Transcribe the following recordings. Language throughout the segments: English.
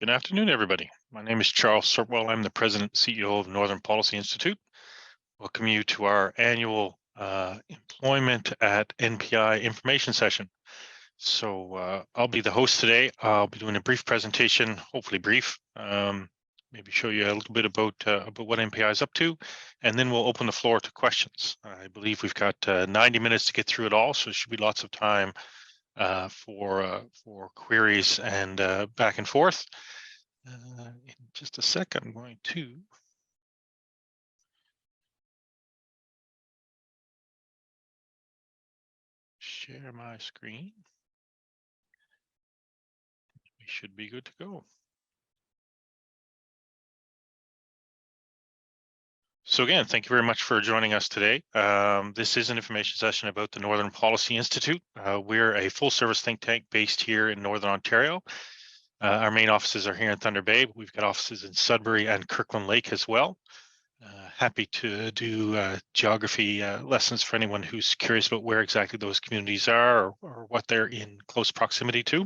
Good afternoon, everybody. My name is Charles Cirtwill. I'm the President and CEO of Northern Policy Institute. Welcome you to our annual Employment at NPI information session. So I'll be the host today. I'll be doing a brief presentation, hopefully brief, maybe show you a little bit about what NPI is up to, and then we'll open the floor to questions. I believe we've got 90 minutes to get through it all, so there should be lots of time for queries and back and forth. In just a sec, I'm going to share my screen. We should be good to go. So again, thank you very much for joining us today. This is an information session about the Northern Policy Institute. We're a full-service think tank based here in Northern Ontario. Our main offices are here in Thunder Bay, but we've got offices in Sudbury and Kirkland Lake as well. Happy to do geography lessons for anyone who's curious about where exactly those communities are or what they're in close proximity to.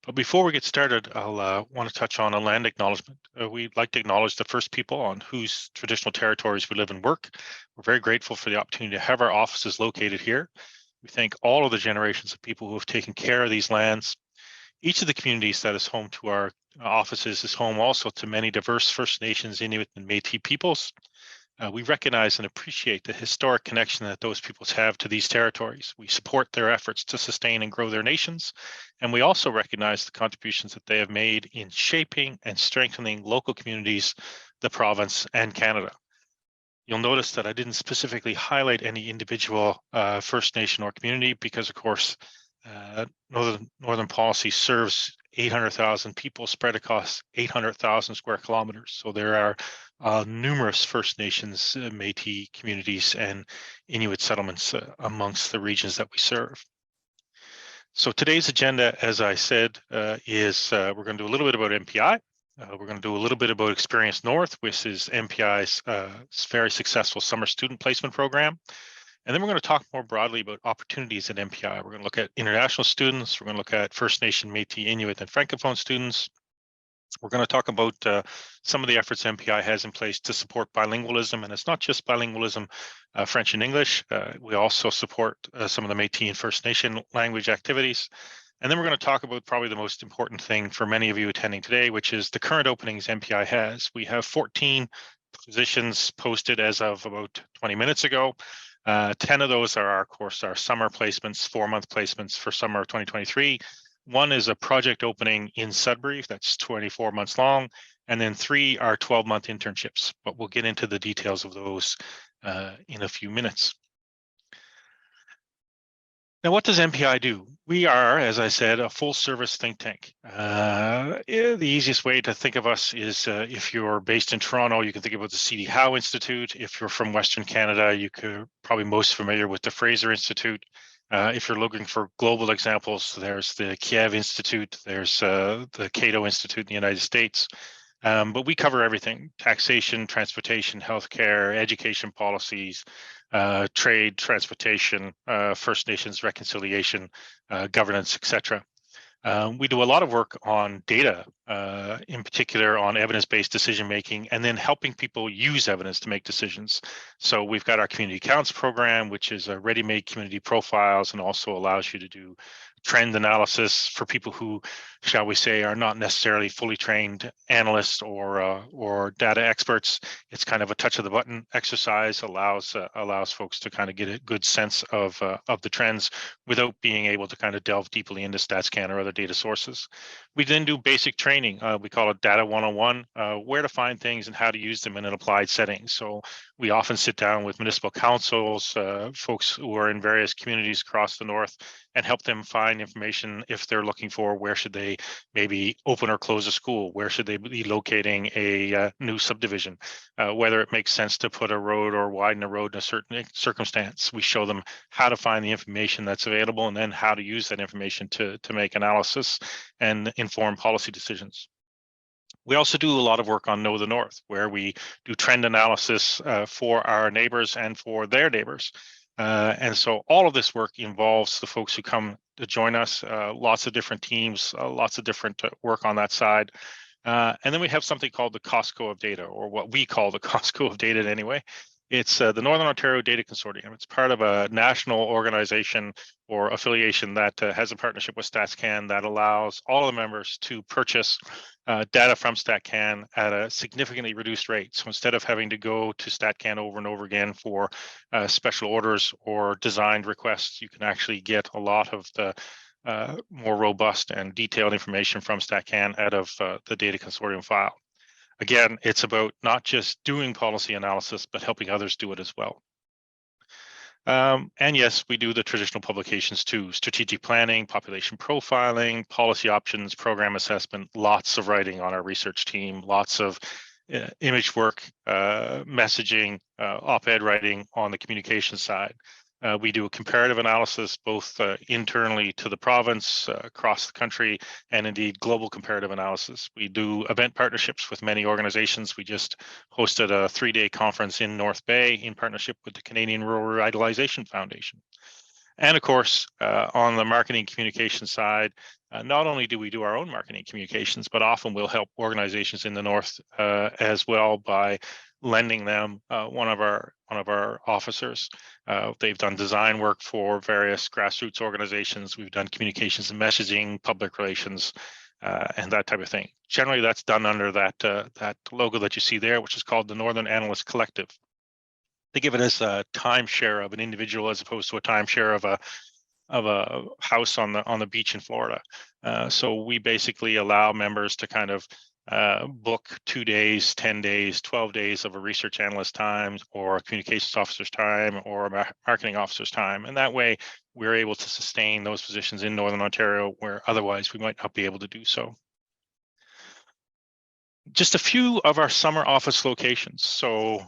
But before we get started, I'll want to touch on a land acknowledgement. We'd like to acknowledge the first people on whose traditional territories we live and work. We're very grateful for the opportunity to have our offices located here. We thank all of the generations of people who have taken care of these lands. Each of the communities that is home to our offices is home also to many diverse First Nations, Inuit, and Métis peoples. We recognize and appreciate the historic connection that those peoples have to these territories. We support their efforts to sustain and grow their nations, and we also recognize the contributions that they have made in shaping and strengthening local communities, the province, and Canada. You'll notice that I didn't specifically highlight any individual First Nation or community because, of course, Northern Policy serves 800,000 people spread across 800,000 square kilometers. So there are numerous First Nations, Métis communities, and Inuit settlements amongst the regions that we serve. So today's agenda, as I said, is we're going to do a little bit about NPI. We're going to do a little bit about Experience North, which is NPI's very successful summer student placement program. And then we're going to talk more broadly about opportunities at NPI. We're going to look at international students. We're going to look at First Nation, Métis, Inuit, and Francophone students. We're going to talk about some of the efforts NPI has in place to support bilingualism. And it's not just bilingualism, French and English. We also support some of the Métis and First Nation language activities. And then we're going to talk about probably the most important thing for many of you attending today, which is the current openings NPI has. We have 14 positions posted as of about 20 minutes ago. 10 of those are, of course, our summer placements, 4-month placements for summer of 2023. One is a project opening in Sudbury that's 24 months long, and then 3 are 12-month internships. But we'll get into the details of those in a few minutes. Now, what does NPI do? We are, as I said, a full-service think tank. The easiest way to think of us is if you're based in Toronto, you can think about the C.D. Howe Institute. If you're from Western Canada, you could probably most familiar with the Fraser Institute. If you're looking for global examples, there's the Kiev Institute, there's the Cato Institute in the United States. But we cover everything: taxation, transportation, healthcare, education policies, trade, transportation, First Nations reconciliation, governance, etc. We do a lot of work on data, in particular on evidence-based decision-making, and then helping people use evidence to make decisions. So we've got our Community Counts program, which is a ready-made community profiles and also allows you to do trend analysis for people who, shall we say, are not necessarily fully trained analysts or data experts. It's kind of a touch of the button exercise, allows folks to kind of get a good sense of the trends without being able to kind of delve deeply into StatsCan or other data sources. We then do basic training. We call it Data 101, where to find things and how to use them in an applied setting. So we often sit down with municipal councils, folks who are in various communities across the north, and help them find information if they're looking for where should they maybe open or close a school, where should they be locating a new subdivision, whether it makes sense to put a road or widen a road in a certain circumstance. We show them how to find the information that's available and then how to use that information to make analysis and inform policy decisions. We also do a lot of work on Know the North, where we do trend analysis for our neighbors and for their neighbors. And so all of this work involves the folks who come to join us, lots of different teams, lots of different work on that side. And then we have something called the Costco of data, or what we call the Costco of data anyway. It's the Northern Ontario Data Consortium. It's part of a national organization or affiliation that has a partnership with StatsCan that allows all the members to purchase data from StatCan at a significantly reduced rate. So instead of having to go to StatCan over and over again for special orders or designed requests, you can actually get a lot of the more robust and detailed information from StatCan out of the data consortium file. Again, it's about not just doing policy analysis, but helping others do it as well. And yes, we do the traditional publications too: strategic planning, population profiling, policy options, program assessment, lots of writing on our research team, lots of image work, messaging, op-ed writing on the communication side. We do a comparative analysis both internally to the province, across the country, and indeed global comparative analysis. We do event partnerships with many organizations. We just hosted a 3-day conference in North Bay in partnership with the Canadian Rural Revitalization Foundation. And of course, on the marketing communication side, not only do we do our own marketing communications, but often we'll help organizations in the North as well by lending them one of our officers. They've done design work for various grassroots organizations. We've done communications and messaging, public relations, and that type of thing. Generally, that's done under that logo that you see there, which is called the Northern Analyst Collective. Think of it as a timeshare of an individual as opposed to a timeshare of a house on the beach in Florida. So we basically allow members to kind of book 2 days, 10 days, 12 days of a research analyst time, or a communications officer's time, or a marketing officer's time. And that way we're able to sustain those positions in Northern Ontario where otherwise we might not be able to do so. Just a few of our summer office locations. So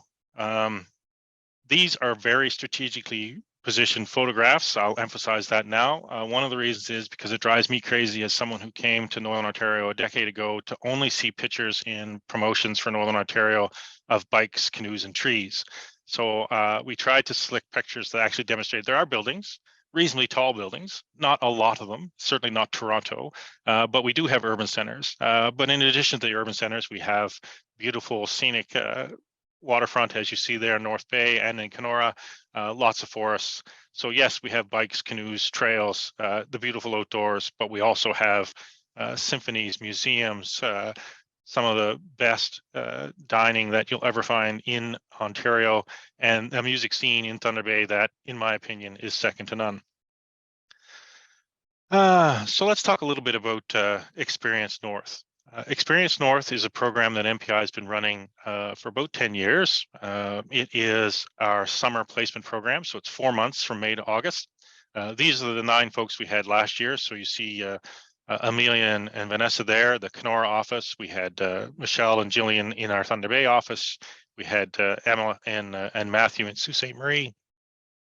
these are very strategically positioned photographs. I'll emphasize that now. One of the reasons is because it drives me crazy as someone who came to Northern Ontario a decade ago to only see pictures in promotions for Northern Ontario of bikes, canoes, and trees. So we tried to select pictures that actually demonstrate there are buildings, reasonably tall buildings, not a lot of them, certainly not Toronto, but we do have urban centers. But in addition to the urban centers, we have beautiful scenic waterfront, as you see there in North Bay and in Kenora, lots of forests. So yes, we have bikes, canoes, trails, the beautiful outdoors, but we also have symphonies, museums, some of the best dining that you'll ever find in Ontario, and a music scene in Thunder Bay that, in my opinion, is second to none. So let's talk a little bit about Experience North. Experience North is a program that MPI has been running for about 10 years. It is our summer placement program, so it's 4 months from May to August. These are the 9 folks we had last year. So you see Amelia and Vanessa there, the Kenora office. We had Michelle and Jillian in our Thunder Bay office. We had Emma and Matthew in Sault Ste. Marie.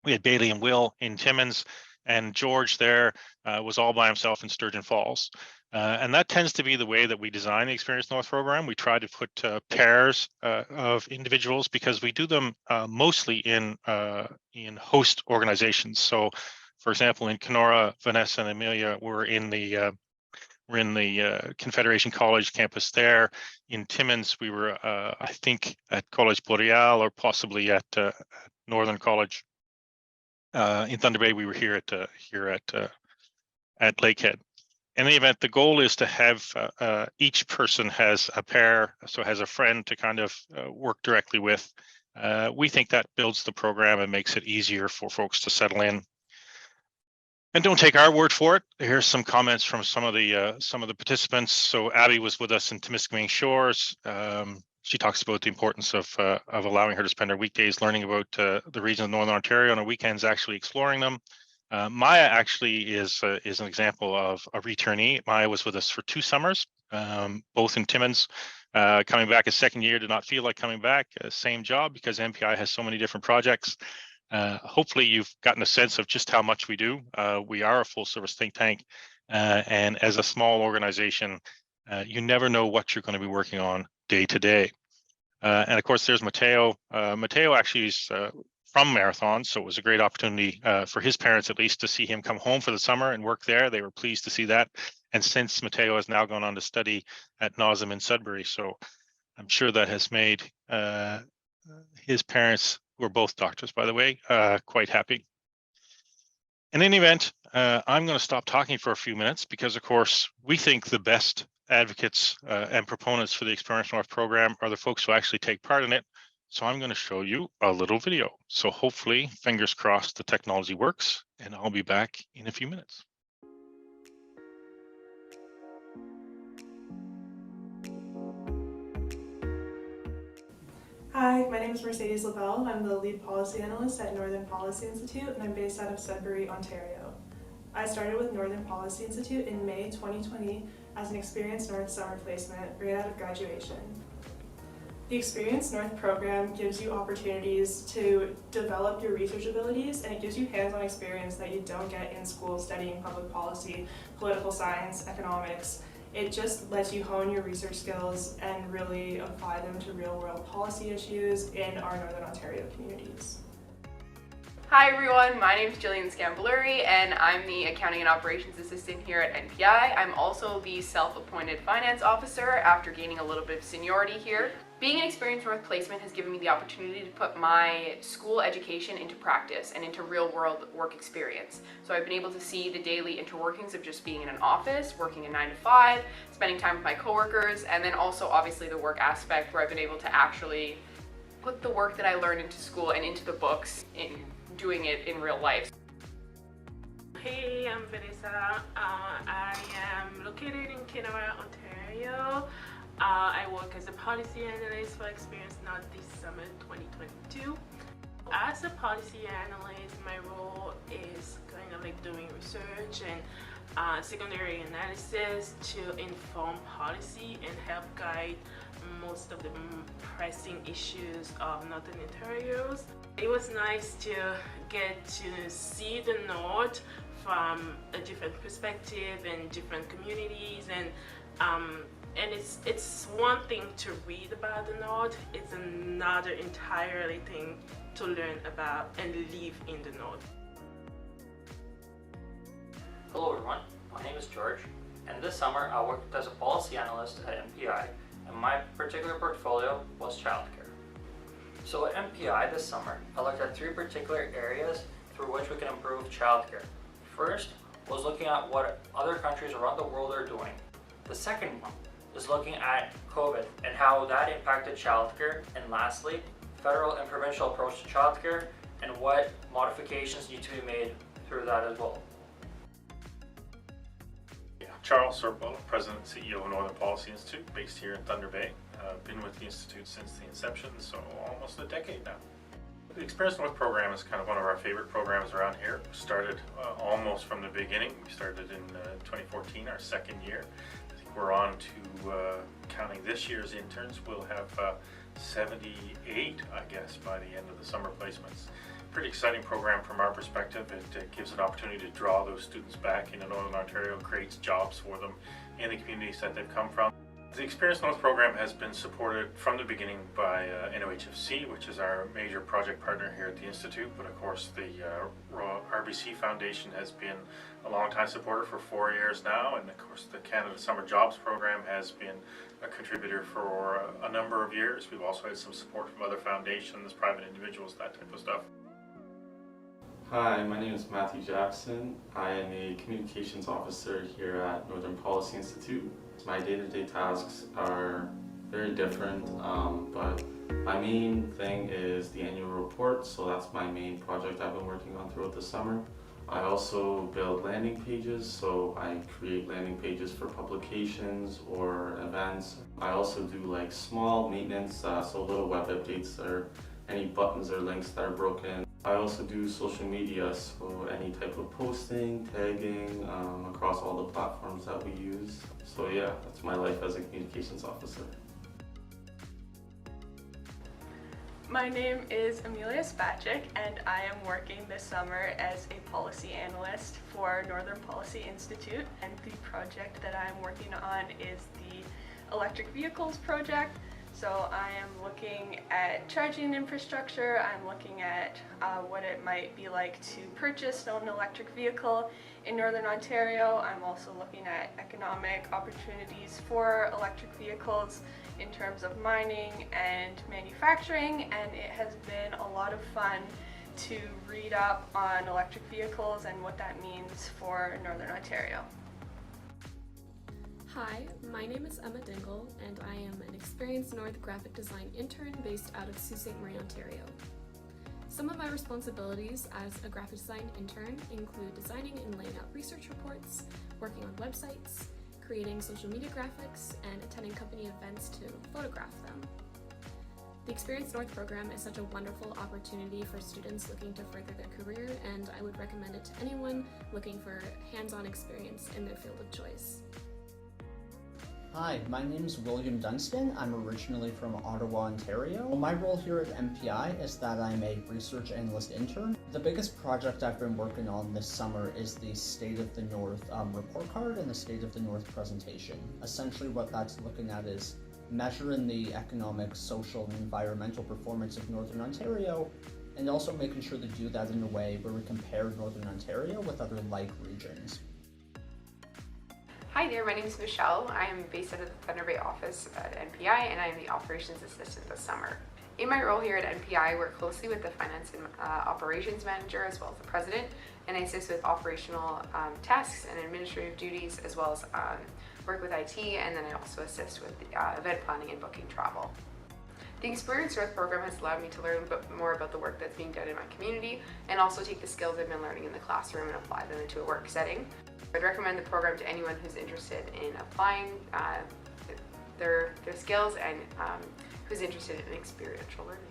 We had Bailey and Will in Timmins, and George there was all by himself in Sturgeon Falls. And that tends to be the way that we design the Experience North program. We try to put pairs of individuals because we do them mostly in host organizations. So, for example, in Kenora, Vanessa and Amelia were in the Confederation College campus there. In Timmins, we were, I think, at College Boreal or possibly at Northern College. In Thunder Bay, we were here at Lakehead. In any event, the goal is to have each person has a pair, so has a friend to kind of work directly with. We think that builds the program and makes it easier for folks to settle in. And don't take our word for it. Here's some comments from some of the participants. So Abby was with us in Temiskaming Shores. She talks about the importance of allowing her to spend her weekdays learning about the region of Northern Ontario and her weekends actually exploring them. Maya actually is an example of a returnee. Maya was with us for 2 summers, both in Timmins. Coming back a second year, did not feel like coming back. Same job because MPI has so many different projects. Hopefully you've gotten a sense of just how much we do. We are a full service think tank, and as a small organization, you never know what you're going to be working on day to day. And of course, there's Mateo. Mateo actually is from Marathon, so it was a great opportunity for his parents, at least, to see him come home for the summer and work there. They were pleased to see that. And since Matteo has now gone on to study at NOSM in Sudbury, so I'm sure that has made his parents, who are both doctors, by the way, quite happy. In any event, I'm going to stop talking for a few minutes because, of course, we think the best advocates and proponents for the Experience North program are the folks who actually take part in it. So I'm going to show you a little video. So hopefully, fingers crossed, the technology works, and I'll be back in a few minutes. Hi, my name is Mercedes Lavelle. I'm the lead policy analyst at Northern Policy Institute, and I'm based out of Sudbury, Ontario. I started with Northern Policy Institute in May 2020 as an Experience North summer placement right out of graduation. The Experience North program gives you opportunities to develop your research abilities, and it gives you hands-on experience that you don't get in school studying public policy, political science, economics. It just lets you hone your research skills and really apply them to real-world policy issues in our Northern Ontario communities. Hi everyone, my name is Jillian Scambuluri and I'm the Accounting and Operations Assistant here at NPI. I'm also the self-appointed finance officer after gaining a little bit of seniority here. Being an Experience North placement has given me the opportunity to put my school education into practice and into real-world work experience. So I've been able to see the daily interworkings of just being in an office, working a 9 to 5, spending time with my coworkers, and then also obviously the work aspect where I've been able to actually put the work that I learned into school and into the books in doing it in real life. Hey, I'm Vanessa. I am located in Kenora, Ontario. I work as a policy analyst for Experience North this summer 2022. As a policy analyst, my role is kind of like doing research and secondary analysis to inform policy and help guide most of the pressing issues of Northern Ontario's. It was nice to get to see the North from a different perspective and different communities, and it's one thing to read about the North, it's another entirely thing to learn about and live in the North. Hello everyone, my name is George, and this summer I worked as a policy analyst at MPI, and my particular portfolio was childcare. So at MPI this summer, I looked at 3 particular areas through which we can improve childcare. First was looking at what other countries around the world are doing. The second one is looking at COVID and how that impacted childcare. And lastly, federal and provincial approach to childcare and what modifications need to be made through that as well. Charles Cirtwill, President and CEO of Northern Policy Institute, based here in Thunder Bay. Been with the Institute since the inception, so almost a decade now. The Experience North program is kind of one of our favorite programs around here. We started almost from the beginning. We started in 2014, our second year. I think we're on to, counting this year's interns, we'll have 78, I guess, by the end of the summer placements. Pretty exciting program from our perspective. It gives an opportunity to draw those students back into Northern Ontario, creates jobs for them in the communities that they've come from. The Experience North program has been supported from the beginning by NOHFC, which is our major project partner here at the Institute, but of course the RBC Foundation has been a long-time supporter for 4 years now, and of course the Canada Summer Jobs program has been a contributor for a number of years. We've also had some support from other foundations, private individuals, that type of stuff. Hi, my name is Matthew Jackson. I am a communications officer here at Northern Policy Institute. My day-to-day tasks are very different, but my main thing is the annual report, so that's my main project I've been working on throughout the summer. I also build landing pages, so I create landing pages for publications or events. I also do like small maintenance, so little web updates or any buttons or links that are broken. I also do social media, so any type of posting, tagging across all the platforms that we use. So yeah, that's my life as a communications officer. My name is Amelia Spacek, and I am working this summer as a policy analyst for Northern Policy Institute, and the project that I'm working on is the electric vehicles project. So I am looking at charging infrastructure, I'm looking at what it might be like to purchase an electric vehicle in Northern Ontario. I'm also looking at economic opportunities for electric vehicles in terms of mining and manufacturing, and it has been a lot of fun to read up on electric vehicles and what that means for Northern Ontario. Hi, my name is Emma Dingle, and I am an experienced North graphic design intern based out of Sault Ste. Marie, Ontario. Some of my responsibilities as a graphic design intern include designing and laying out research reports, working on websites, creating social media graphics, and attending company events to photograph them. The Experience North program is such a wonderful opportunity for students looking to further their career, and I would recommend it to anyone looking for hands-on experience in their field of choice. Hi, my name is William Dunstan. I'm originally from Ottawa, Ontario. My role here at MPI is that I'm a research analyst intern. The biggest project I've been working on this summer is the State of the North report card and the State of the North presentation. Essentially what that's looking at is measuring the economic, social, and environmental performance of Northern Ontario, and also making sure to do that in a way where we compare Northern Ontario with other like regions. Hi there, my name is Michelle. I am based out of the Thunder Bay office at NPI, and I am the operations assistant this summer. In my role here at NPI, I work closely with the finance and operations manager as well as the president, and I assist with operational tasks and administrative duties, as well as work with IT, and then I also assist with event planning and booking travel. The Experience North program has allowed me to learn a bit more about the work that's being done in my community, and also take the skills I've been learning in the classroom and apply them into a work setting. I'd recommend the program to anyone who's interested in applying their skills and who's interested in experiential learning.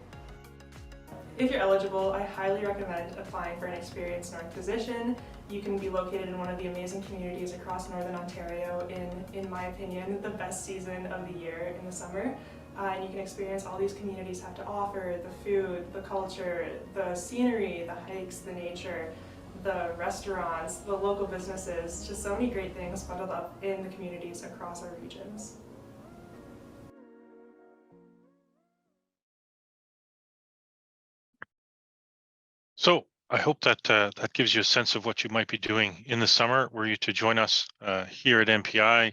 If you're eligible, I highly recommend applying for an Experience North position. You can be located in one of the amazing communities across Northern Ontario in my opinion, the best season of the year in the summer. And you can experience all these communities have to offer: the food, the culture, the scenery, the hikes, the nature, the restaurants, the local businesses, just so many great things bundled up in the communities across our regions. So I hope that that gives you a sense of what you might be doing in the summer, were you to join us here at MPI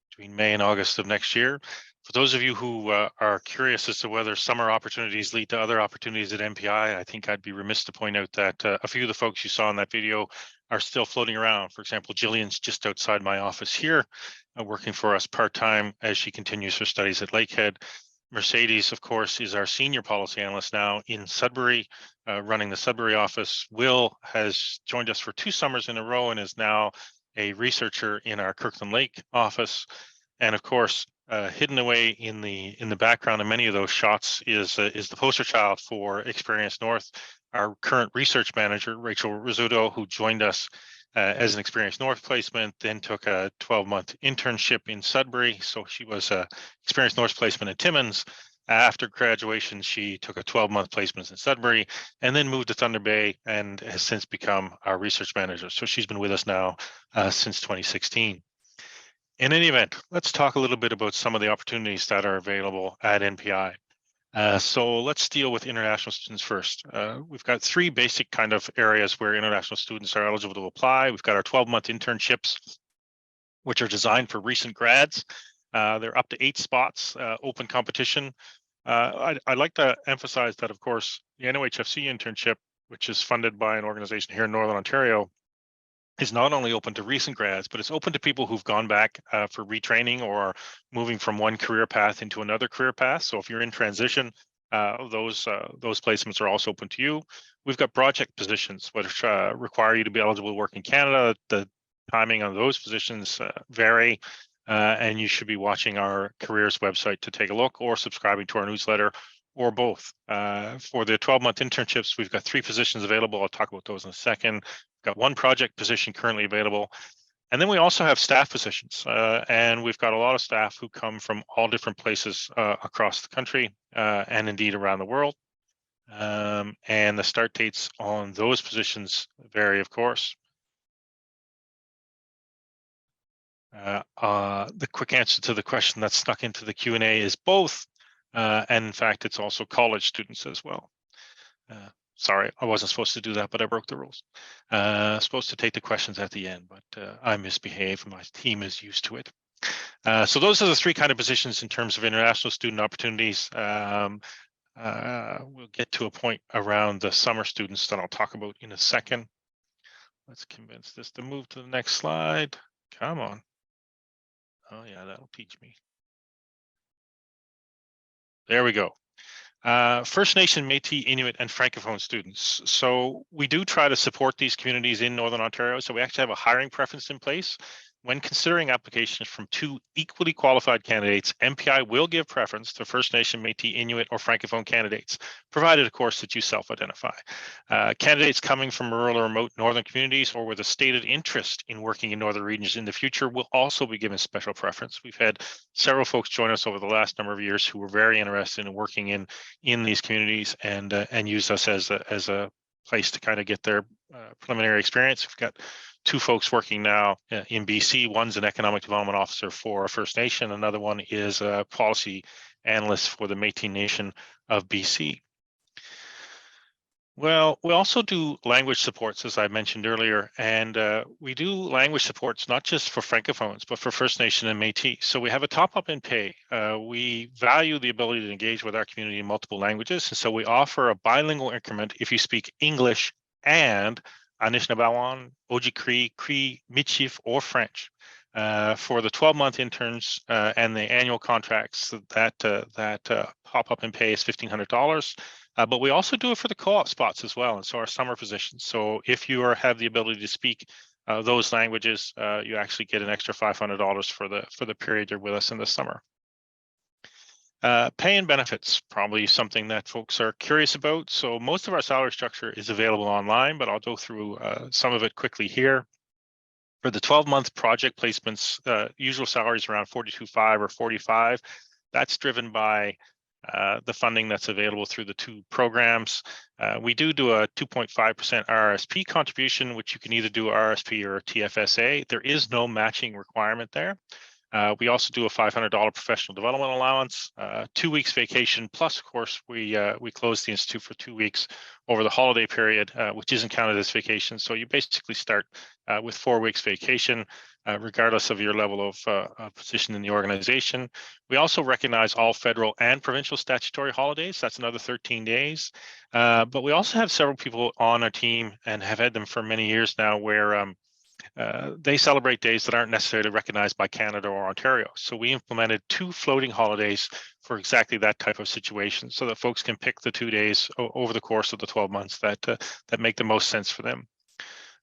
between May and August of next year. For those of you who are curious as to whether summer opportunities lead to other opportunities at MPI, I think I'd be remiss to point out that a few of the folks you saw in that video are still floating around. For example, Jillian's just outside my office here, working for us part-time as she continues her studies at Lakehead. Mercedes, of course, is our Senior Policy Analyst now in Sudbury, running the Sudbury office. Will has joined us for 2 summers in a row and is now a researcher in our Kirkland Lake office. And of course, hidden away in the background of many of those shots is the poster child for Experience North, our current research manager, Rachel Rizzuto, who joined us as an Experience North placement, then took a 12-month internship in Sudbury. So she was a Experience North placement at Timmins. After graduation, she took a 12-month placement in Sudbury and then moved to Thunder Bay and has since become our research manager. So she's been with us now since 2016. In any event, let's talk a little bit about some of the opportunities that are available at NPI. So let's deal with international students first. We've got 3 basic kind of areas where international students are eligible to apply. We've got our 12-month internships, which are designed for recent grads. They're up to 8 spots, open competition. I'd like to emphasize that, of course, the NOHFC internship, which is funded by an organization here in Northern Ontario, is not only open to recent grads, but it's open to people who've gone back for retraining or moving from one career path into another career path. So if you're in transition, those placements are also open to you. We've got project positions, which require you to be eligible to work in Canada. The timing on those positions vary, and you should be watching our careers website to take a look, or subscribing to our newsletter, or both. For the 12-month internships, we've got 3 positions available. I'll talk about those in a second. We've got 1 project position currently available. And then we also have staff positions, and we've got a lot of staff who come from all different places across the country and indeed around the world. And the start dates on those positions vary, of course. The quick answer to the question that snuck into the Q&A is both. And in fact, it's also college students as well. Sorry, I wasn't supposed to do that, but I broke the rules. Supposed to take the questions at the end, but I misbehaved. My team is used to it. So those are the three kind of positions in terms of international student opportunities. We'll get to a point around the summer students that I'll talk about in a second. Let's convince this to move to the next slide. Come on. Oh yeah, that'll teach me. There we go. First Nation, Métis, Inuit, and Francophone students. So we do try to support these communities in Northern Ontario. So we actually have a hiring preference in place. When considering applications from two equally qualified candidates, MPI will give preference to First Nation, Métis, Inuit, or Francophone candidates, provided, of course, that you self-identify. Candidates coming from rural or remote northern communities or with a stated interest in working in northern regions in the future will also be given special preference. We've had several folks join us over the last number of years who were very interested in working in these communities and use us as a place to kind of get their preliminary experience. We've got two folks working now in BC. One's an economic development officer for a First Nation. Another one is a policy analyst for the Métis Nation of BC. Well, we also do language supports, as I mentioned earlier, and we do language supports not just for Francophones, but for First Nation and Métis. So we have a top up in pay. We value the ability to engage with our community in multiple languages, and so we offer a bilingual increment if you speak English and Anishinaabe, Ojibwe, Cree, Michif, or French. For the 12-month interns and the annual contracts, that pop up in pay is $1,500. But we also do it for the co-op spots as well, and so our summer positions. So if you have the ability to speak those languages, you actually get an extra $500 for the period you're with us in the summer. Pay and benefits, probably something that folks are curious about. So most of our salary structure is available online, but I'll go through some of it quickly here. For the 12-month project placements, usual salaries around $42,500 or $45,000. That's driven by the funding that's available through the two programs. We do a 2.5% RRSP contribution, which you can either do RRSP or TFSA. There is no matching requirement there. We also do a $500 professional development allowance, 2 weeks vacation, plus, of course, we close the Institute for 2 weeks over the holiday period, which isn't counted as vacation. So you basically start with 4 weeks vacation, regardless of your level of position in the organization. We also recognize all federal and provincial statutory holidays. That's another 13 days. But we also have several people on our team and have had them for many years now where they celebrate days that aren't necessarily recognized by Canada or Ontario. So we implemented 2 floating holidays for exactly that type of situation so that folks can pick the 2 days over the course of the 12 months that make the most sense for them.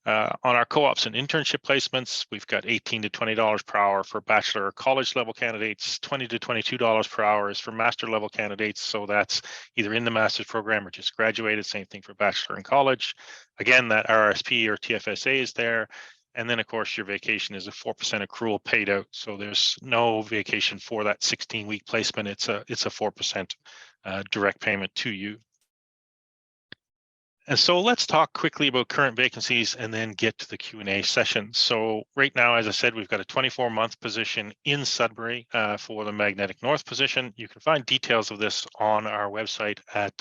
On our co-ops and internship placements, we've got $18 to $20 per hour for bachelor or college level candidates, $20 to $22 per hour is for master level candidates. So that's either in the master's program or just graduated, same thing for bachelor and college. Again, that RRSP or TFSA is there. And then, of course, your vacation is a 4% accrual paid out. So there's no vacation for that 16-week placement. It's a 4% direct payment to you. And so let's talk quickly about current vacancies and then get to the Q&A session. So right now, as I said, we've got a 24-month position in Sudbury for the Magnetic North position. You can find details of this on our website at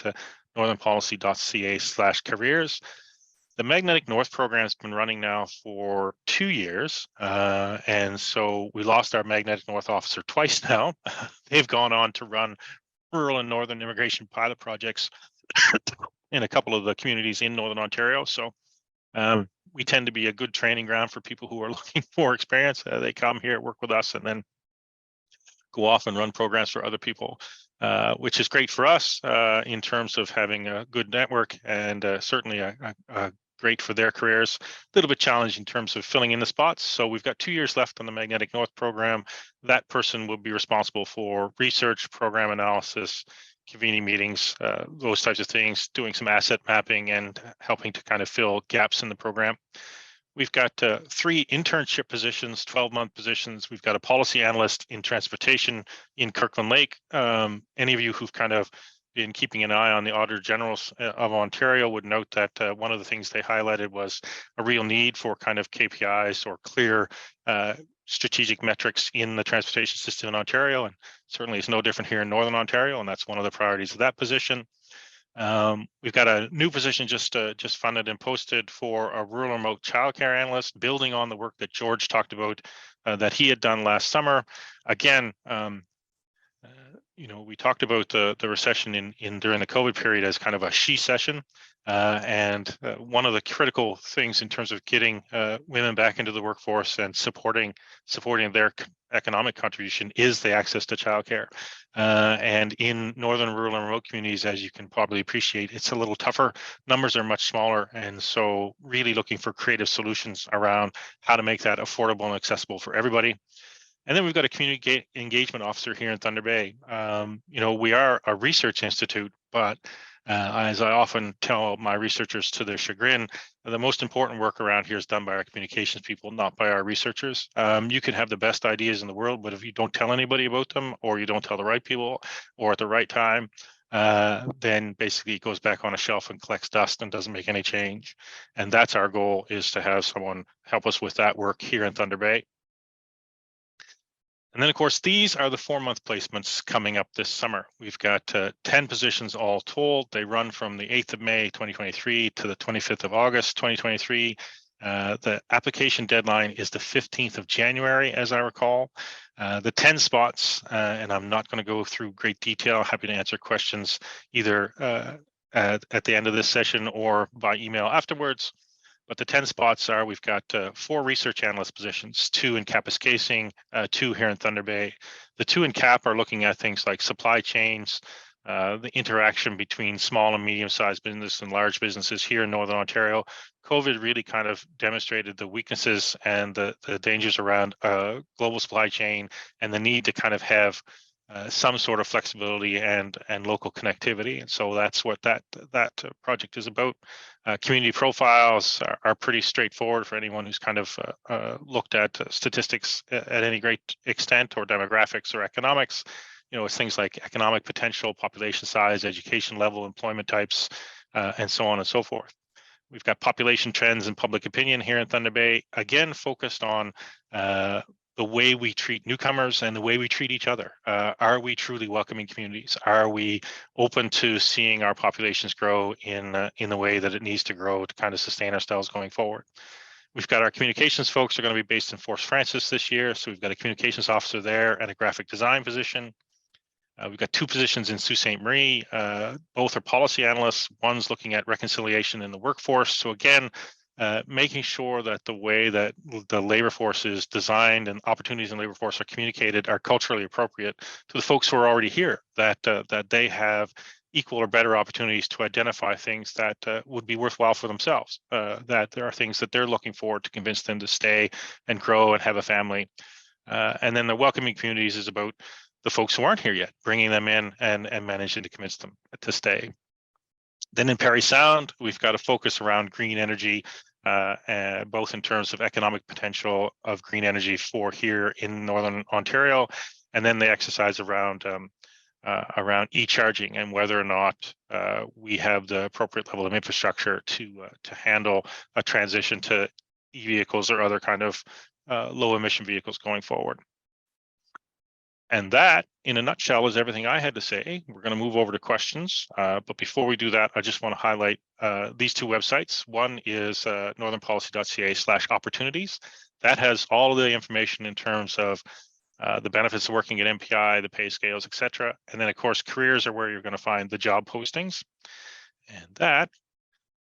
northernpolicy.ca/careers. The Magnetic North program has been running now for 2 years. And so we lost our Magnetic North officer twice now. They've gone on to run rural and northern immigration pilot projects in a couple of the communities in Northern Ontario. So we tend to be a good training ground for people who are looking for experience. They come here, work with us, and then go off and run programs for other people, which is great for us in terms of having a good network and certainly great for their careers. A little bit challenging in terms of filling in the spots. So we've got 2 years left on the Magnetic North program. That person will be responsible for research, program analysis, convening meetings, those types of things, doing some asset mapping and helping to kind of fill gaps in the program. We've got 3 internship positions, 12-month positions. We've got a policy analyst in transportation in Kirkland Lake. Any of you who've kind of been keeping an eye on the Auditor Generals of Ontario would note that one of the things they highlighted was a real need for kind of KPIs or clear strategic metrics in the transportation system in Ontario, and certainly it's no different here in Northern Ontario, and that's one of the priorities of that position. We've got a new position just funded and posted for a rural remote childcare analyst, building on the work that George talked about that he had done last summer. Again, we talked about the recession in during the COVID period as kind of a she session, and one of the critical things in terms of getting women back into the workforce and supporting their economic contribution is the access to childcare. And in northern rural and remote communities, as you can probably appreciate, it's a little tougher. Numbers are much smaller, and so really looking for creative solutions around how to make that affordable and accessible for everybody. And then we've got a community engagement officer here in Thunder Bay. We are a research institute, but as I often tell my researchers to their chagrin, the most important work around here is done by our communications people, not by our researchers. You can have the best ideas in the world, but if you don't tell anybody about them, or you don't tell the right people, or at the right time, then basically it goes back on a shelf and collects dust and doesn't make any change. And that's our goal, is to have someone help us with that work here in Thunder Bay. And then, of course, these are the 4-month placements coming up this summer. We've got 10 positions all told. They run from the 8th of May, 2023 to the 25th of August, 2023. The application deadline is the 15th of January, as I recall. The 10 spots, and I'm not going to go through great detail, happy to answer questions either at the end of this session or by email afterwards. But the 10 spots are, we've got 4 research analyst positions, 2 in Kapuskasing, 2 here in Thunder Bay. The 2 in Cap are looking at things like supply chains, the interaction between small and medium-sized business and large businesses here in Northern Ontario. COVID really kind of demonstrated the weaknesses and the dangers around global supply chain, and the need to kind of have some sort of flexibility and local connectivity. And so that's what that project is about. Community profiles are pretty straightforward for anyone who's kind of looked at statistics at any great extent, or demographics or economics. It's things like economic potential, population size, education level, employment types, and so on and so forth. We've got population trends and public opinion here in Thunder Bay, again, focused on the way we treat newcomers and the way we treat each other. Are we truly welcoming communities? Are we open to seeing our populations grow in the way that it needs to grow to kind of sustain ourselves going forward? We've got our communications folks are going to be based in Fort Frances this year. So we've got a communications officer there and a graphic design position. We've got 2 positions in Sault Ste. Marie. Both are policy analysts. One's looking at reconciliation in the workforce. So again, making sure that the way that the labor force is designed and opportunities in labor force are communicated are culturally appropriate to the folks who are already here, that they have equal or better opportunities to identify things that would be worthwhile for themselves, that there are things that they're looking for to convince them to stay and grow and have a family. And then the welcoming communities is about the folks who aren't here yet, bringing them in and managing to convince them to stay. Then in Parry Sound, we've got a focus around green energy, both in terms of economic potential of green energy for here in Northern Ontario, and then the exercise around e-charging and whether or not we have the appropriate level of infrastructure to handle a transition to e-vehicles or other kind of low emission vehicles going forward. And that, in a nutshell, is everything I had to say. We're going to move over to questions. But before we do that, I just want to highlight these 2 websites. One is northernpolicy.ca/opportunities. That has all of the information in terms of the benefits of working at MPI, the pay scales, etc. And then, of course, careers are where you're going to find the job postings. And that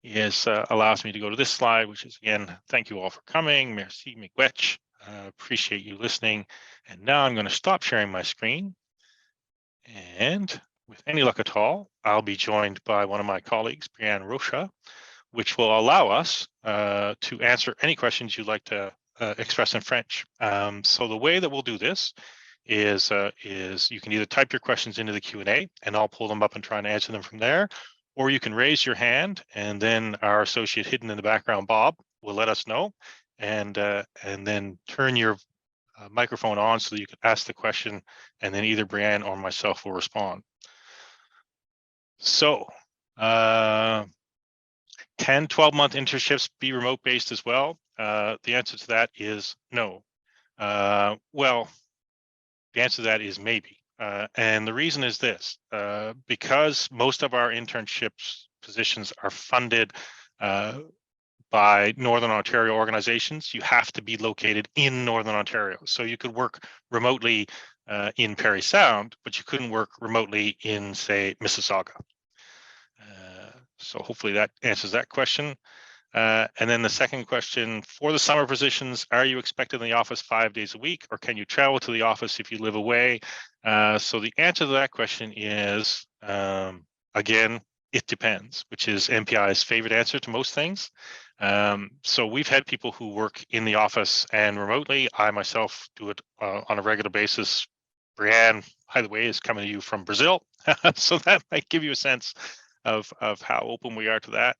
is allows me to go to this slide, which is, again, thank you all for coming. Merci, miigwech. Appreciate you listening. And now I'm going to stop sharing my screen. And with any luck at all, I'll be joined by one of my colleagues, Bryanne Rocha, which will allow us to answer any questions you'd like to express in French. So the way that we'll do this is you can either type your questions into the Q&A and I'll pull them up and try and answer them from there, or you can raise your hand and then our associate hidden in the background, Bob, will let us know and then turn your microphone on so that you can ask the question, and then either Bryanne or myself will respond. So can 12-month internships be remote based as well? The answer to that is no. Well, the answer to that is maybe. And the reason is this, because most of our internships positions are funded by Northern Ontario organizations, you have to be located in Northern Ontario. So you could work remotely in Parry Sound, but you couldn't work remotely in, say, Mississauga. So hopefully that answers that question. And then the second question, for the summer positions, are you expected in the office 5 days a week, or can you travel to the office if you live away? So the answer to that question is, again, it depends, which is MPI's favorite answer to most things. So we've had people who work in the office and remotely. I myself do it on a regular basis. Bryanne, by the way, is coming to you from Brazil. So that might give you a sense of how open we are to that.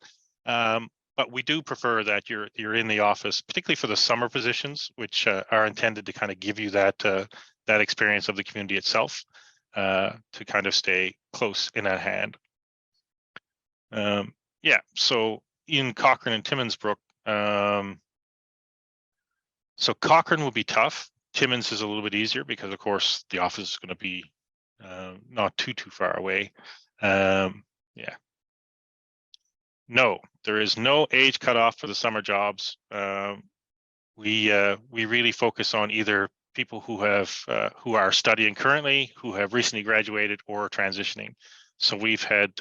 But we do prefer that you're in the office, particularly for the summer positions, which are intended to kind of give you that that experience of the community itself, to kind of stay close in at hand. Yeah, so in Cochrane and Timmins-Brook, so Cochrane will be tough. Timmins is a little bit easier because, of course, the office is going to be not too far away. Yeah. No, there is no age cutoff for the summer jobs. We really focus on either people who are studying currently, who have recently graduated, or transitioning. So we've had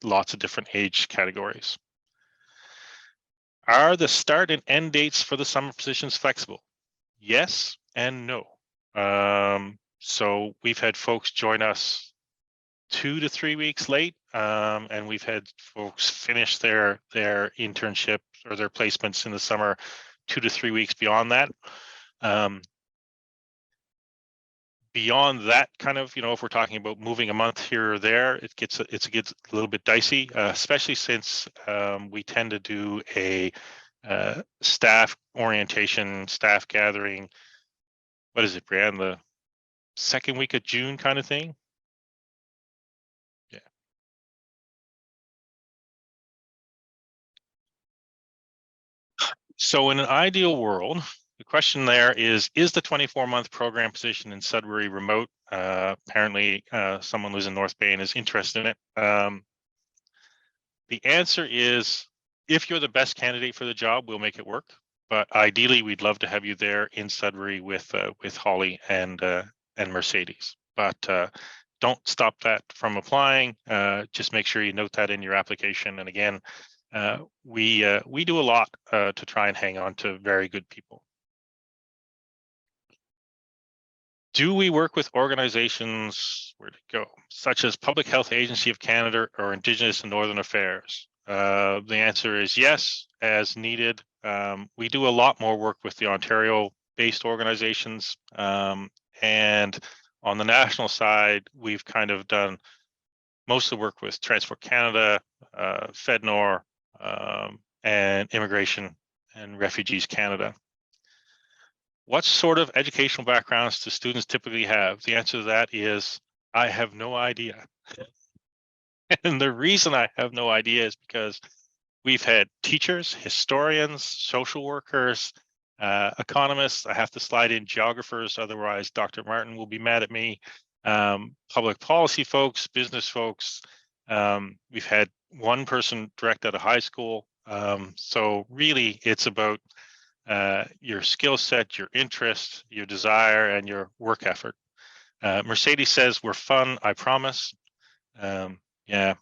lots of different age categories. Are the start and end dates for the summer positions flexible? Yes and no. So we've had folks join us 2 to 3 weeks late, and we've had folks finish their internship or their placements in the summer 2 to 3 weeks beyond that. Beyond that, kind of, if we're talking about moving a month here or there, it gets a little bit dicey, especially since we tend to do a staff orientation, staff gathering. What is it, Bryanne? The second week of June kind of thing. So in an ideal world, the question there is the 24-month program position in Sudbury remote? Apparently, someone who's in North Bay and is interested in it. The answer is, if you're the best candidate for the job, we'll make it work. But ideally, we'd love to have you there in Sudbury with Holly and Mercedes. But don't stop that from applying. Just make sure you note that in your application. And again, we do a lot to try and hang on to very good people. Do we work with organizations, where'd it go, such as Public Health Agency of Canada or Indigenous and Northern Affairs? The answer is yes, as needed. We do a lot more work with the Ontario-based organizations. And on the national side, we've kind of done most of the work with Transport Canada, FedNor, and Immigration and Refugees Canada. What sort of educational backgrounds do students typically have? The answer to that is, I have no idea. And the reason I have no idea is because we've had teachers, historians, social workers, economists. I have to slide in geographers, otherwise Dr. Martin will be mad at me. Public policy folks, business folks. We've had one person direct out of high school. So really, it's about your skill set, your interest, your desire, and your work effort. Mercedes says we're fun, I promise. Yeah,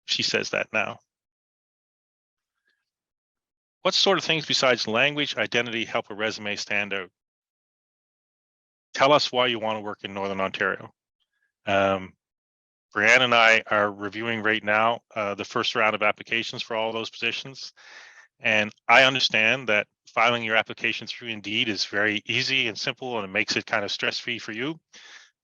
she says that now. What sort of things besides language, identity help a resume stand out? Tell us why you want to work in Northern Ontario. Bryanne and I are reviewing right now the first round of applications for all those positions. And I understand that filing your application through Indeed is very easy and simple, and it makes it kind of stress-free for you.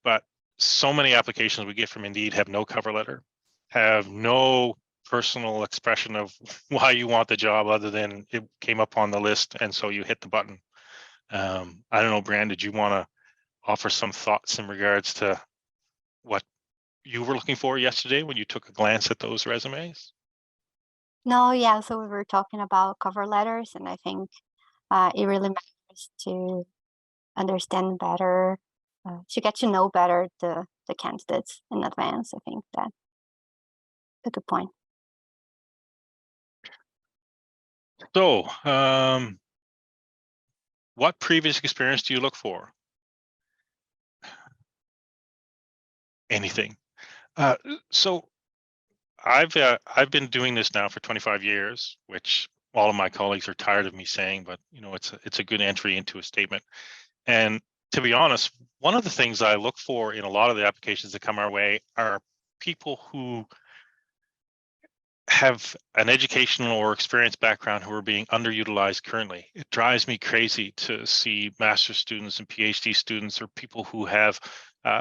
But so many applications we get from Indeed have no cover letter, have no personal expression of why you want the job other than it came up on the list and so you hit the button. I don't know, Bryanne, did you want to offer some thoughts in regards to what you were looking for yesterday when you took a glance at those resumes? No, yeah, so we were talking about cover letters, and I think it really matters to understand better, to get to know better the candidates in advance. I think that's a good point. So, what previous experience do you look for? Anything. So I've been doing this now for 25 years, which all of my colleagues are tired of me saying, but you know, it's a good entry into a statement. And to be honest, one of the things I look for in a lot of the applications that come our way are people who have an educational or experience background who are being underutilized currently. It drives me crazy to see master's students and PhD students or people who have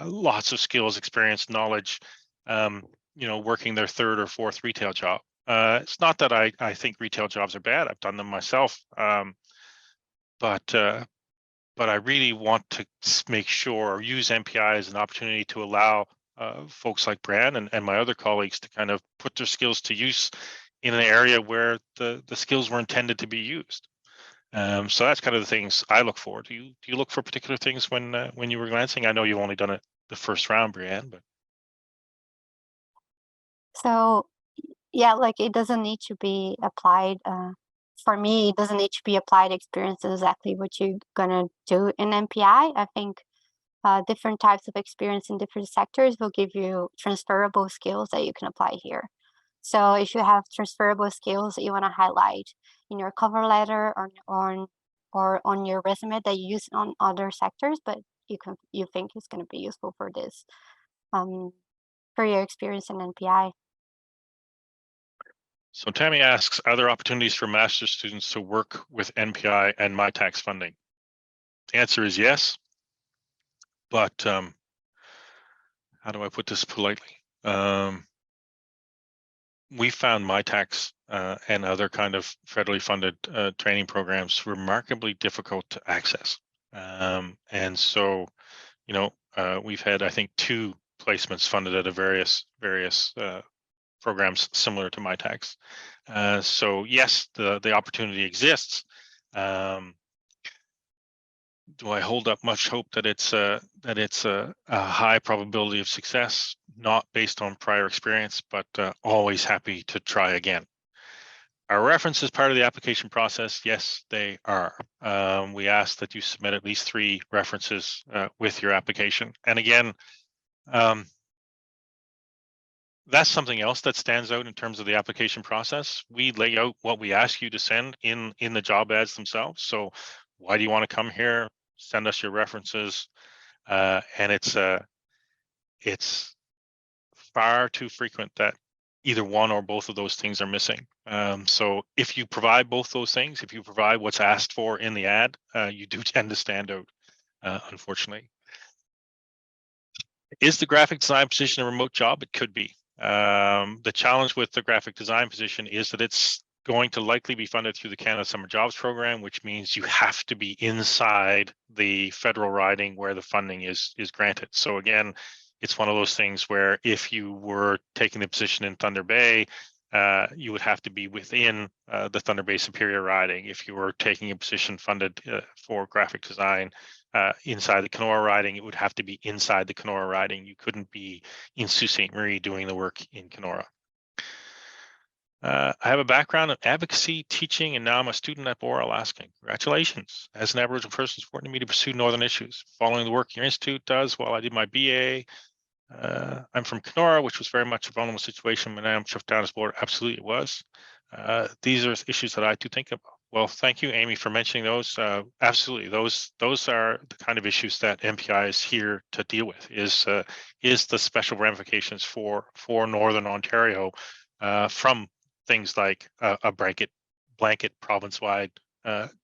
lots of skills, experience, knowledge, you know, working their third or fourth retail job. It's not that I think retail jobs are bad. I've done them myself, but I really want to make sure or use MPI as an opportunity to allow folks like Bryanne and my other colleagues to kind of put their skills to use in an area where the skills were intended to be used. So that's kind of the things I look for. Do you look for particular things when you were glancing? I know you've only done it the first round, Bryanne, but So yeah, like it doesn't need to be applied. For me, it doesn't need to be applied experience exactly what you're gonna do in MPI. I think different types of experience in different sectors will give you transferable skills that you can apply here. So if you have transferable skills that you want to highlight in your cover letter or on your resume that you use on other sectors, but you think is going to be useful for this for your experience in NPI. So Tammy asks, are there opportunities for master's students to work with NPI and my tax funding? The answer is yes, but how do I put this politely? We found my tax and other kind of federally funded training programs remarkably difficult to access. And so, you know, we've had, I think, 2 placements funded at a various programs similar to my tax. So yes, the opportunity exists. Do I hold up much hope that it's a high probability of success? Not based on prior experience, but always happy to try again. Are references part of the application process? Yes, they are. We ask that you submit at least 3 references with your application. And again, that's something else that stands out in terms of the application process. We lay out what we ask you to send in the job ads themselves. So why do you want to come here? Send us your references. And it's far too frequent that either one or both of those things are missing. So if you provide both those things, if you provide what's asked for in the ad, you do tend to stand out, unfortunately. Is the graphic design position a remote job? It could be. The challenge with the graphic design position is that it's going to likely be funded through the Canada Summer Jobs Program, which means you have to be inside the federal riding where the funding is granted. So again, it's one of those things where if you were taking the position in Thunder Bay, you would have to be within the Thunder Bay Superior riding. If you were taking a position funded for graphic design inside the Kenora riding, it would have to be inside the Kenora riding. You couldn't be in Sault Ste. Marie doing the work in Kenora. I have a background in advocacy, teaching, and now I'm a student at Boral asking. Congratulations. As an Aboriginal person, it's important to me to pursue Northern issues. Following the work your institute does while I did my BA, I'm from Kenora, which was very much a vulnerable situation when I am shut down as board. Absolutely it was. These are issues that I do think about. Well, thank you, Amy, for mentioning those. Absolutely, those are the kind of issues that MPI is here to deal with. Is the special ramifications for Northern Ontario from things like a blanket province-wide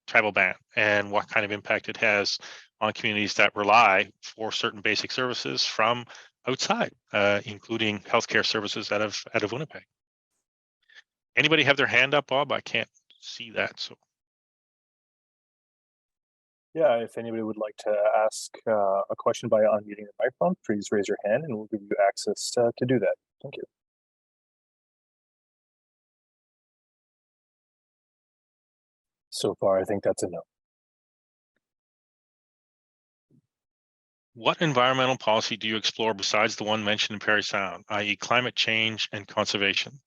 tribal ban, and what kind of impact it has on communities that rely for certain basic services from outside, including healthcare services out of Winnipeg. Anybody have their hand up, Bob? I can't see that. So yeah, if anybody would like to ask a question by unmuting the microphone, please raise your hand and we'll give you access to do that. Thank you. So far, I think that's a no. What environmental policy do you explore besides the one mentioned in Parry Sound, i.e. climate change and conservation?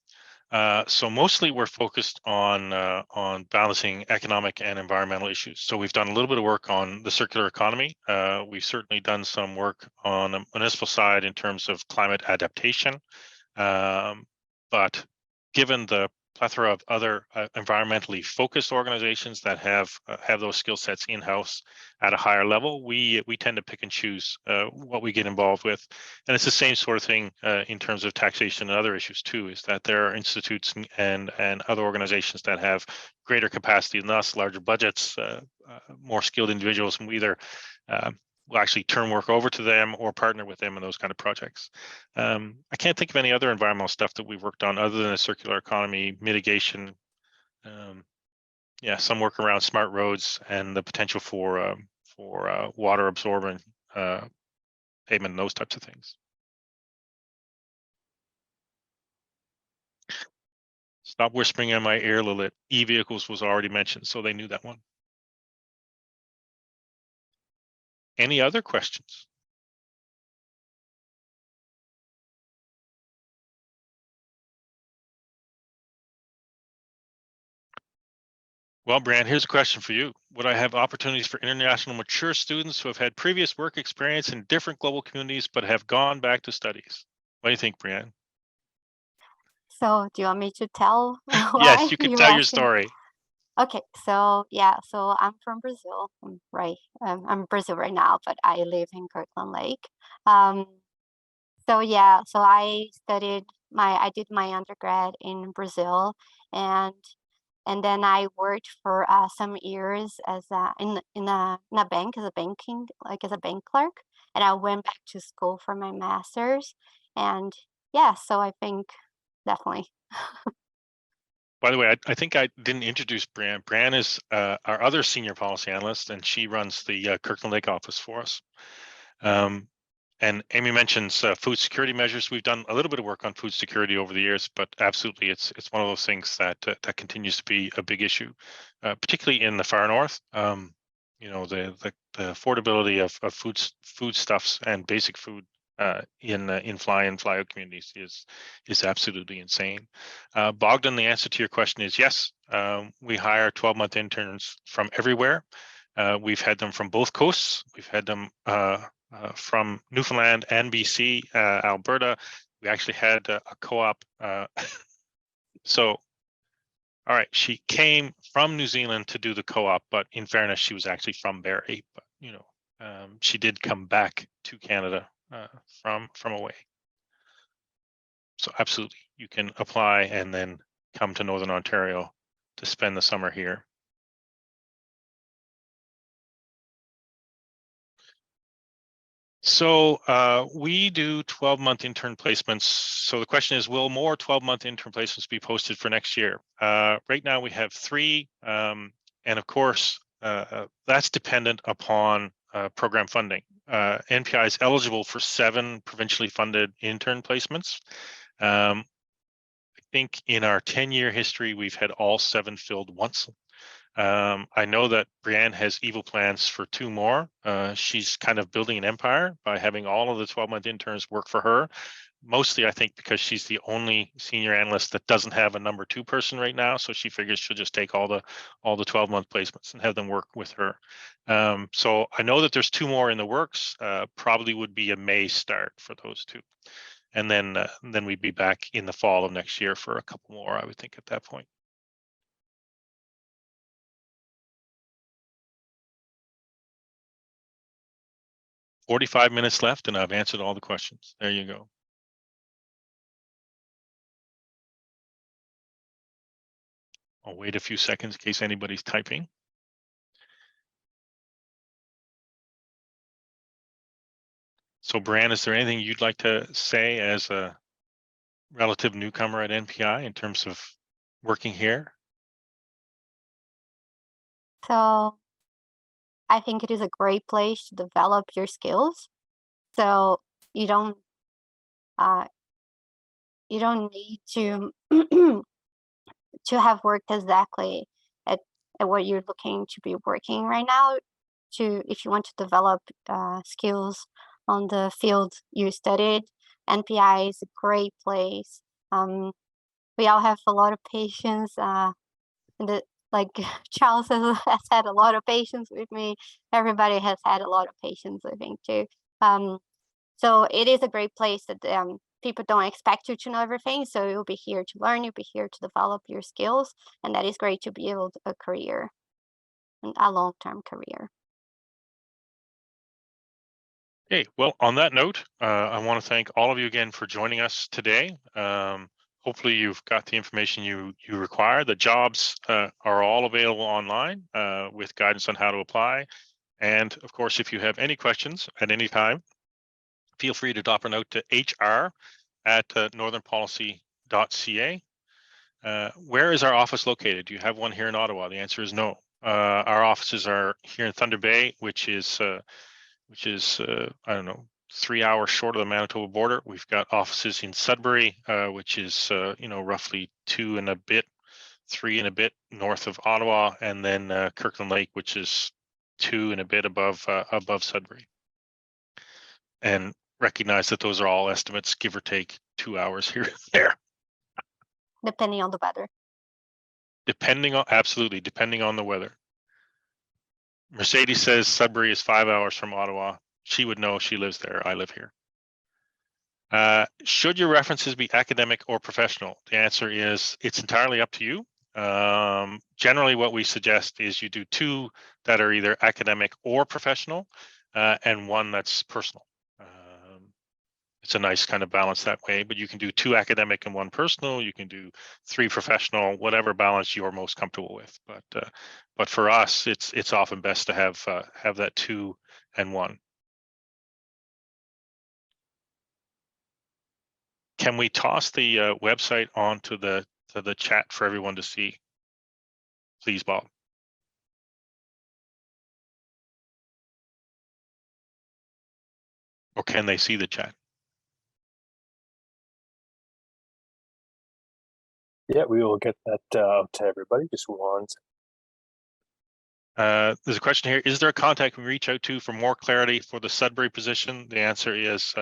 So mostly we're focused on balancing economic and environmental issues. So we've done a little bit of work on the circular economy. We've certainly done some work on the municipal side in terms of climate adaptation. But given the plethora of other environmentally focused organizations that have those skill sets in-house at a higher level, we tend to pick and choose what we get involved with. And it's the same sort of thing in terms of taxation and other issues too, is that there are institutes and other organizations that have greater capacity than us, larger budgets, more skilled individuals, and we either we'll actually turn work over to them or partner with them in those kind of projects. I can't think of any other environmental stuff that we've worked on other than the circular economy, mitigation, yeah, some work around smart roads and the potential for water absorbent pavement and those types of things. Stop whispering in my ear, Lilith. E-vehicles was already mentioned, so they knew that one. Any other questions? Well, Bryanne, here's a question for you. Would I have opportunities for international mature students who have had previous work experience in different global communities but have gone back to studies? What do you think, Bryanne? So do you want me to tell why Yes, you can you're tell your asking? story. Okay, so yeah, so I'm from Brazil, right? I'm in Brazil right now, but I live in Kirkland Lake. So yeah, so I did my undergrad in Brazil, and then I worked for some years as in a bank as a bank clerk, and I went back to school for my master's, and yeah, so I think definitely. By the way, I think I didn't introduce Bryanne. Bryanne is our other senior policy analyst, and she runs the Kirkland Lake office for us. And Amy mentions food security measures. We've done a little bit of work on food security over the years, but absolutely, it's one of those things that that continues to be a big issue, particularly in the far north. You know, the affordability of foodstuffs and basic food in fly in fly out communities is absolutely insane. Bogdan, the answer to your question is yes. We hire 12-month interns from everywhere. We've had them from both coasts. We've had them from Newfoundland and BC, Alberta. We actually had a co-op. So, all right, she came from New Zealand to do the co-op, but in fairness, she was actually from Barrie. But you know, she did come back to Canada from away. So absolutely, you can apply and then come to Northern Ontario to spend the summer here. So we do 12-month intern placements. So the question is, will more 12-month intern placements be posted for next year? Right now we have 3, and of course, that's dependent upon program funding. NPI is eligible for 7 provincially funded intern placements. I think in our 10-year history, we've had all 7 filled once. I know that Bryanne has evil plans for 2 more. She's kind of building an empire by having all of the 12-month interns work for her. Mostly, I think, because she's the only senior analyst that doesn't have a number 2 person right now. So she figures she'll just take all the 12-month placements and have them work with her. So I know that there's 2 more in the works. Probably would be a May start for those 2. And then we'd be back in the fall of next year for a couple more, I would think, at that point. "45 minutes left, and I've answered all the questions." There you go. I'll wait a few seconds in case anybody's typing. So Bryanne, is there anything you'd like to say as a relative newcomer at NPI in terms of working here? So I think it is a great place to develop your skills. So you don't need to to have worked exactly at what you're looking to be working right now. if you want to develop skills on the field you studied, NPI is a great place. We all have a lot of patience. Like Charles has had a lot of patience with me. Everybody has had a lot of patience, I think, too. So it is a great place that people don't expect you to know everything. So you'll be here to learn, you'll be here to develop your skills. And that is great to be able to a career, a long-term career. Okay, well, on that note, I want to thank all of you again for joining us today. Hopefully you've got the information you require. The jobs are all available online with guidance on how to apply. And of course, if you have any questions at any time, feel free to drop a note to hr@northernpolicy.ca. Where is our office located? Do you have one here in Ottawa? The answer is no. Our offices are here in Thunder Bay, which is I don't know, 3 hours short of the Manitoba border. We've got offices in Sudbury, which is roughly 3 and a bit north of Ottawa, and then Kirkland Lake, which is 2 and a bit above Sudbury. And recognize that those are all estimates, give or take 2 hours here and there. Depending on the weather. Absolutely, depending on the weather. Mercedes says Sudbury is 5 hours from Ottawa. She would know, she lives there. I live here. Should your references be academic or professional? The answer is it's entirely up to you. Generally, what we suggest is you do 2 that are either academic or professional, and 1 that's personal. It's a nice kind of balance that way, but you can do 2 academic and 1 personal. You can do 3 professional, whatever balance you're most comfortable with. But for us, it's often best to have that 2 and 1. Can we toss the website onto the chat for everyone to see, please, Bob? Or can they see the chat? Yeah, we will get that out to everybody. Just one second. There's a question here. Is there a contact we reach out to for more clarity for the Sudbury position? The answer is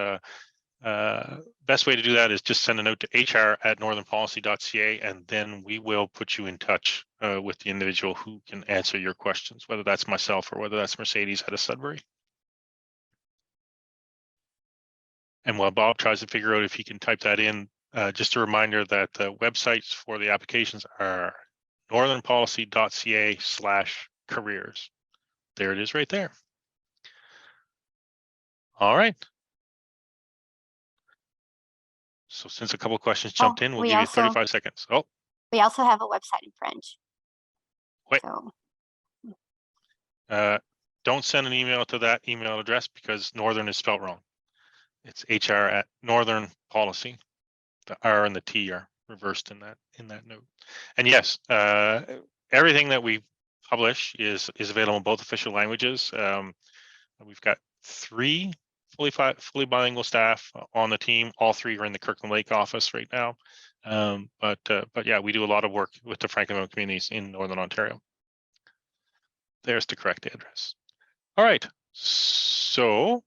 best way to do that is just send a note to hr@northernpolicy.ca, and then we will put you in touch with the individual who can answer your questions, whether that's myself or whether that's Mercedes out of Sudbury. And while Bob tries to figure out if he can type that in, just a reminder that the websites for the applications are northernpolicy.ca/careers. There it is right there. All right. So since a couple of questions jumped in, we'll give you 35 seconds. Oh. We also have a website in French. Wait. So. Don't send an email to that email address because Northern is spelled wrong. It's hr@northernpolicy. The R and the T are reversed in that note. And yes, everything that we publish is available in both official languages. We've got 3 fully bilingual staff on the team. All 3 are in the Kirkland Lake office right now. But yeah, we do a lot of work with the Francophone communities in Northern Ontario. There's the correct address. All right, so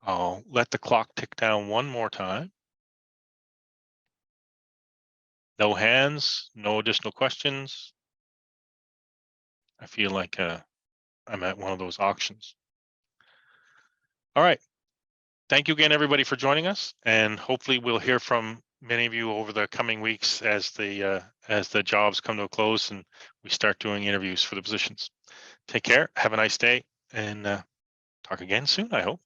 I'll let the clock tick down one more time. No hands, no additional questions. I feel like I'm at one of those auctions. All right. Thank you again, everybody, for joining us, and hopefully we'll hear from many of you over the coming weeks as the jobs come to a close and we start doing interviews for the positions. Take care, have a nice day, and talk again soon, I hope.